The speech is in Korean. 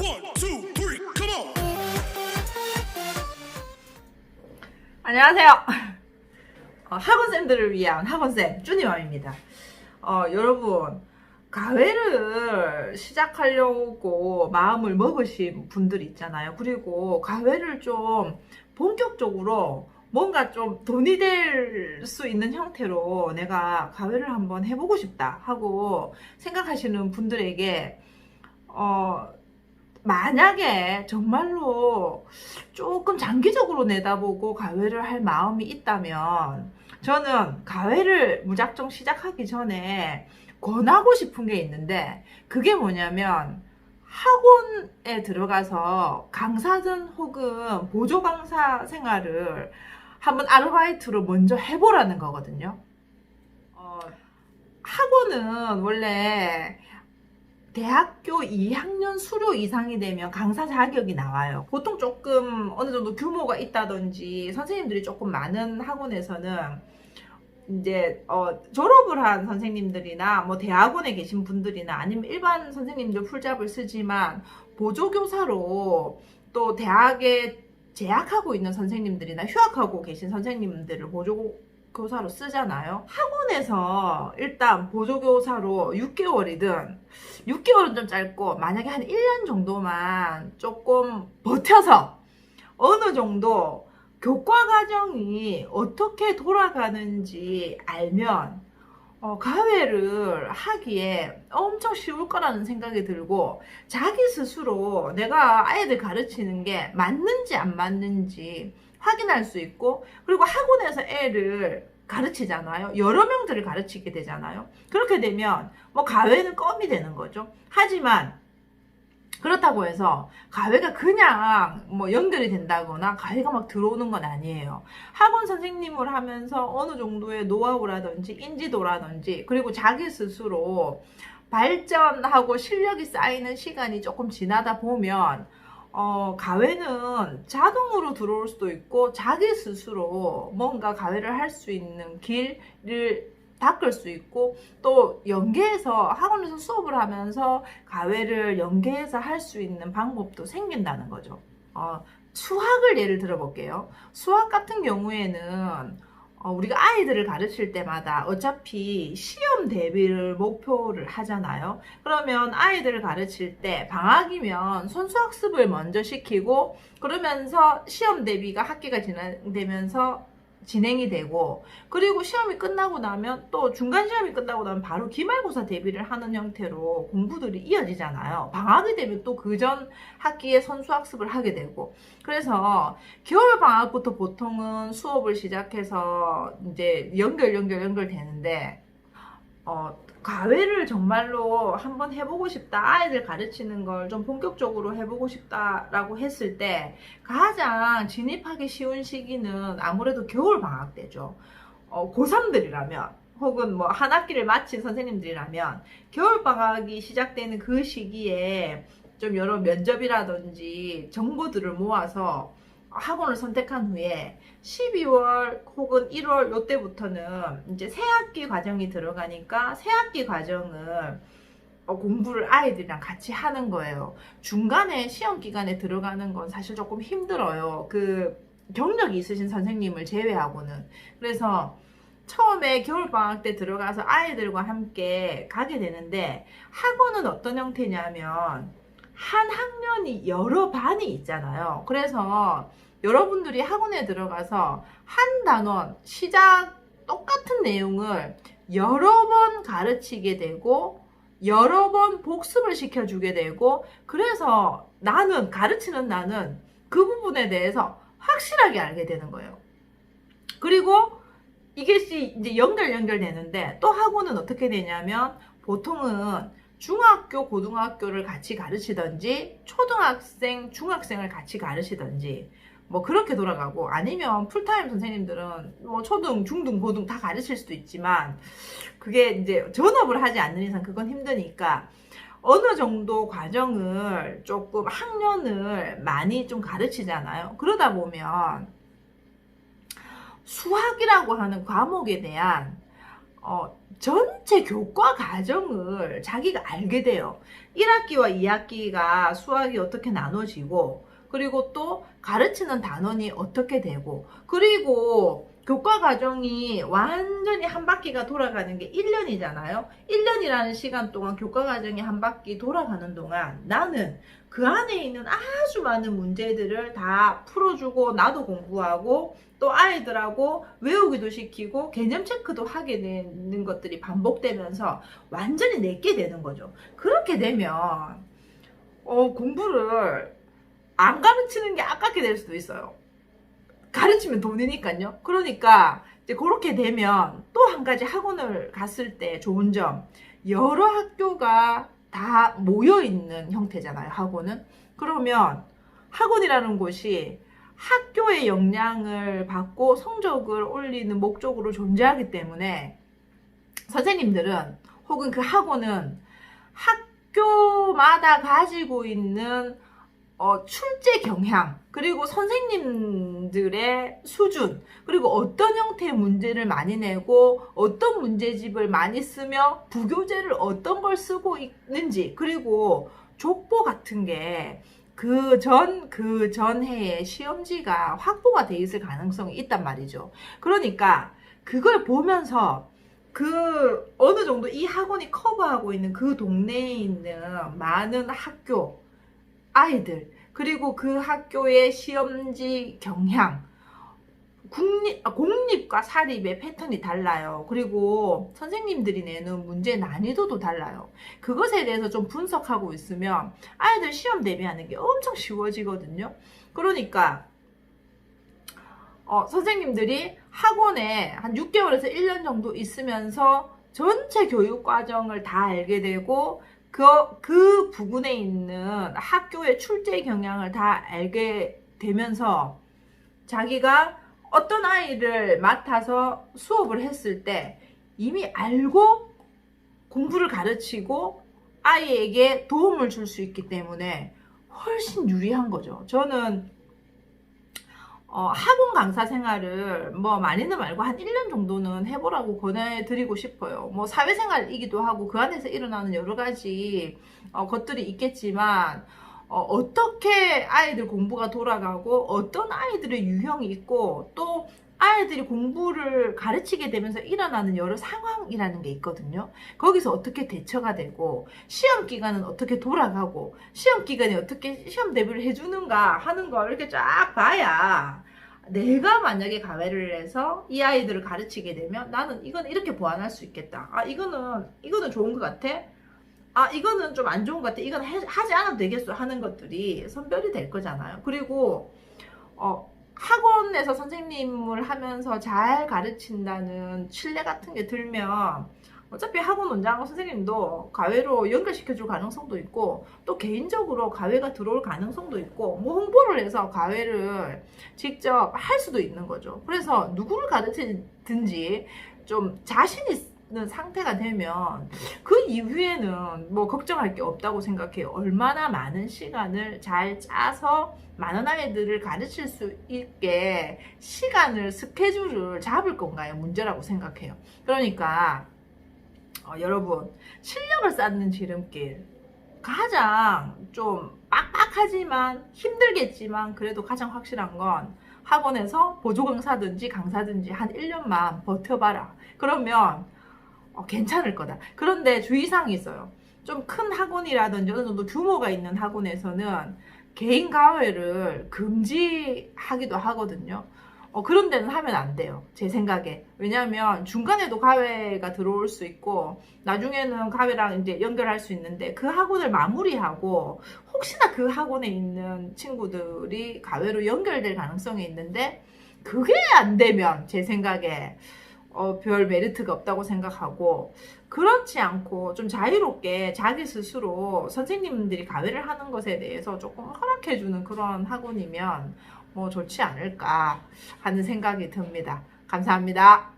One, two, three, come on. 안녕하세요. 학원쌤들을 위한 학원쌤 쭈니맘입니다. 여러분, 가회를 시작하려고 마음을 먹으신 분들이 있잖아요. 그리고 가회를 좀 본격적으로 뭔가 좀 돈이 될 수 있는 형태로 내가 가회를 한번 해보고 싶다 하고 생각하시는 분들에게 만약에 정말로 조금 장기적으로 내다보고 가회를 할 마음이 있다면 저는 가회를 무작정 시작하기 전에 권하고 싶은 게 있는데, 그게 뭐냐면 학원에 들어가서 강사든 혹은 보조 강사 생활을 한번 아르바이트로 먼저 해보라는 거거든요. 학원은 원래 대학교 2학년 수료 이상이 되면 강사 자격이 나와요. 보통 조금 어느 정도 규모가 있다든지 선생님들이 조금 많은 학원에서는 이제 졸업을 한 선생님들이나 뭐 대학원에 계신 분들이나 아니면 일반 선생님들 풀잡을 쓰지만 보조교사로 또 대학에 재학하고 있는 선생님들이나 휴학하고 계신 선생님들을 보조교사로 쓰잖아요. 학원에서 일단 보조교사로 6개월이든 6개월은 좀 짧고 만약에 한 1년 정도만 조금 버텨서 어느 정도 교과 과정이 어떻게 돌아가는지 알면 가회를 하기에 엄청 쉬울 거라는 생각이 들고, 자기 스스로 내가 아이들 가르치는 게 맞는지 안 맞는지 확인할 수 있고, 그리고 학원에서 애를 가르치잖아요. 여러 명들을 가르치게 되잖아요. 그렇게 되면 뭐 가회는 껌이 되는 거죠. 하지만 그렇다고 해서 가회가 그냥 뭐 연결이 된다거나 가회가 막 들어오는 건 아니에요. 학원 선생님을 하면서 어느 정도의 노하우라든지 인지도라든지 그리고 자기 스스로 발전하고 실력이 쌓이는 시간이 조금 지나다 보면 가회는 자동으로 들어올 수도 있고 자기 스스로 뭔가 가회를 할 수 있는 길을 닦을 수 있고, 또 연계해서 학원에서 수업을 하면서 가회를 연계해서 할 수 있는 방법도 생긴다는 거죠. 수학을 예를 들어 볼게요. 수학 같은 경우에는 우리가 아이들을 가르칠 때마다 어차피 시험 대비를 목표를 하잖아요. 그러면 아이들을 가르칠 때 방학이면 손수학습을 먼저 시키고, 그러면서 시험 대비가 학기가 진행되면서 진행이 되고, 그리고 시험이 끝나고 나면 또 중간 시험이 끝나고 나면 바로 기말고사 대비를 하는 형태로 공부들이 이어지잖아요. 방학이 되면 또 그 전 학기에 선수학습을 하게 되고, 그래서 겨울 방학부터 보통은 수업을 시작해서 이제 연결되는데, 가회를 정말로 한번 해보고 싶다, 아이들 가르치는 걸 좀 본격적으로 해보고 싶다라고 했을 때 가장 진입하기 쉬운 시기는 아무래도 겨울 방학 때죠. 고3들이라면 혹은 뭐 한 학기를 마친 선생님들이라면 겨울 방학이 시작되는 그 시기에 좀 여러 면접이라든지 정보들을 모아서 학원을 선택한 후에 12월 혹은 1월 요때부터는 이제 새학기 과정이 들어가니까 새학기 과정을 공부를 아이들이랑 같이 하는 거예요. 중간에 시험 기간에 들어가는 건 사실 조금 힘들어요. 그 경력이 있으신 선생님을 제외하고는. 그래서 처음에 겨울방학 때 들어가서 아이들과 함께 가게 되는데, 학원은 어떤 형태냐면 한 학년이 여러 반이 있잖아요. 그래서 여러분들이 학원에 들어가서 한 단원 시작 똑같은 내용을 여러 번 가르치게 되고 여러 번 복습을 시켜주게 되고, 그래서 가르치는 나는 그 부분에 대해서 확실하게 알게 되는 거예요. 그리고 이것이 이제 연결되는데, 또 학원은 어떻게 되냐면 보통은 중학교, 고등학교를 같이 가르치든지 초등학생, 중학생을 같이 가르치든지 뭐 그렇게 돌아가고, 아니면 풀타임 선생님들은 뭐 초등, 중등, 고등 다 가르칠 수도 있지만 그게 이제 전업을 하지 않는 이상 그건 힘드니까 어느 정도 과정을 조금 학년을 많이 좀 가르치잖아요. 그러다 보면 수학이라고 하는 과목에 대한 전체 교과 과정을 자기가 알게 돼요. 1학기와 2학기가 수학이 어떻게 나눠지고, 그리고 또 가르치는 단원이 어떻게 되고, 그리고 교과 과정이 완전히 한 바퀴가 돌아가는 게 1년이잖아요. 1년이라는 시간 동안 교과 과정이 한 바퀴 돌아가는 동안 나는 그 안에 있는 아주 많은 문제들을 다 풀어주고, 나도 공부하고, 또 아이들하고 외우기도 시키고 개념 체크도 하게 되는 것들이 반복되면서 완전히 내게 되는 거죠. 그렇게 되면 공부를 안 가르치는 게 아깝게 될 수도 있어요. 가르치면 돈이니까요. 그러니까 이제 그렇게 되면 또 한 가지 학원을 갔을 때 좋은 점, 여러 학교가 다 모여있는 형태잖아요. 학원은. 그러면 학원이라는 곳이 학교의 영향을 받고 성적을 올리는 목적으로 존재하기 때문에 선생님들은 혹은 그 학원은 학교마다 가지고 있는 출제 경향, 그리고 선생님들의 수준, 그리고 어떤 형태의 문제를 많이 내고 어떤 문제집을 많이 쓰며 부교재를 어떤 걸 쓰고 있는지, 그리고 족보 같은 게 그 전 해에 시험지가 확보가 돼 있을 가능성이 있단 말이죠. 그러니까 그걸 보면서 그 어느 정도 이 학원이 커버하고 있는 그 동네에 있는 많은 학교 아이들, 그리고 그 학교의 시험지 경향, 공립과 사립의 패턴이 달라요. 그리고 선생님들이 내는 문제 난이도도 달라요. 그것에 대해서 좀 분석하고 있으면 아이들 시험 대비하는 게 엄청 쉬워지거든요. 그러니까 선생님들이 학원에 한 6개월에서 1년 정도 있으면서 전체 교육 과정을 다 알게 되고 그 부분에 있는 학교의 출제 경향을 다 알게 되면서 자기가 어떤 아이를 맡아서 수업을 했을 때 이미 알고 공부를 가르치고 아이에게 도움을 줄 수 있기 때문에 훨씬 유리한 거죠. 저는 학원 강사 생활을 뭐 많이는 말고 한 1년 정도는 해보라고 권해드리고 싶어요. 뭐 사회생활이기도 하고 그 안에서 일어나는 여러 가지 것들이 있겠지만 어떻게 아이들 공부가 돌아가고 어떤 아이들의 유형이 있고 또 아이들이 공부를 가르치게 되면서 일어나는 여러 상황이라는 게 있거든요. 거기서 어떻게 대처가 되고 시험 기간은 어떻게 돌아가고 시험 기간에 어떻게 시험 대비를 해주는가 하는 걸 이렇게 쫙 봐야 내가 만약에 가외를 해서 이 아이들을 가르치게 되면 나는 이건 이렇게 보완할 수 있겠다. 아 이거는 좋은 것 같아. 아 이거는 좀 안 좋은 것 같아. 이건 하지 않아도 되겠어 하는 것들이 선별이 될 거잖아요. 그리고 학원에서 선생님을 하면서 잘 가르친다는 신뢰 같은 게 들면 어차피 학원 원장하고 선생님도 가외로 연결시켜줄 가능성도 있고 또 개인적으로 가외가 들어올 가능성도 있고 뭐 홍보를 해서 가외를 직접 할 수도 있는 거죠. 그래서 누구를 가르치든지 좀 자신 있는 상태가 되면 그 이후에는 뭐 걱정할 게 없다고 생각해요. 얼마나 많은 시간을 잘 짜서 많은 아이들을 가르칠 수 있게 시간을 스케줄을 잡을 건가요? 문제라고 생각해요. 그러니까 여러분 실력을 쌓는 지름길 가장 좀 빡빡하지만 힘들겠지만 그래도 가장 확실한 건 학원에서 보조 강사든지 한 1년만 버텨봐라. 그러면 괜찮을 거다. 그런데 주의사항이 있어요. 좀 큰 학원이라든지 어느 정도 규모가 있는 학원에서는 개인 가외를 금지하기도 하거든요. 그런 데는 하면 안 돼요. 제 생각에. 왜냐하면 중간에도 가외가 들어올 수 있고 나중에는 가외랑 이제 연결할 수 있는데 그 학원을 마무리하고 혹시나 그 학원에 있는 친구들이 가외로 연결될 가능성이 있는데 그게 안 되면 제 생각에 별 메리트가 없다고 생각하고 그렇지 않고 좀 자유롭게 자기 스스로 선생님들이 가외를 하는 것에 대해서 조금 허락해주는 그런 학원이면 뭐 좋지 않을까 하는 생각이 듭니다. 감사합니다.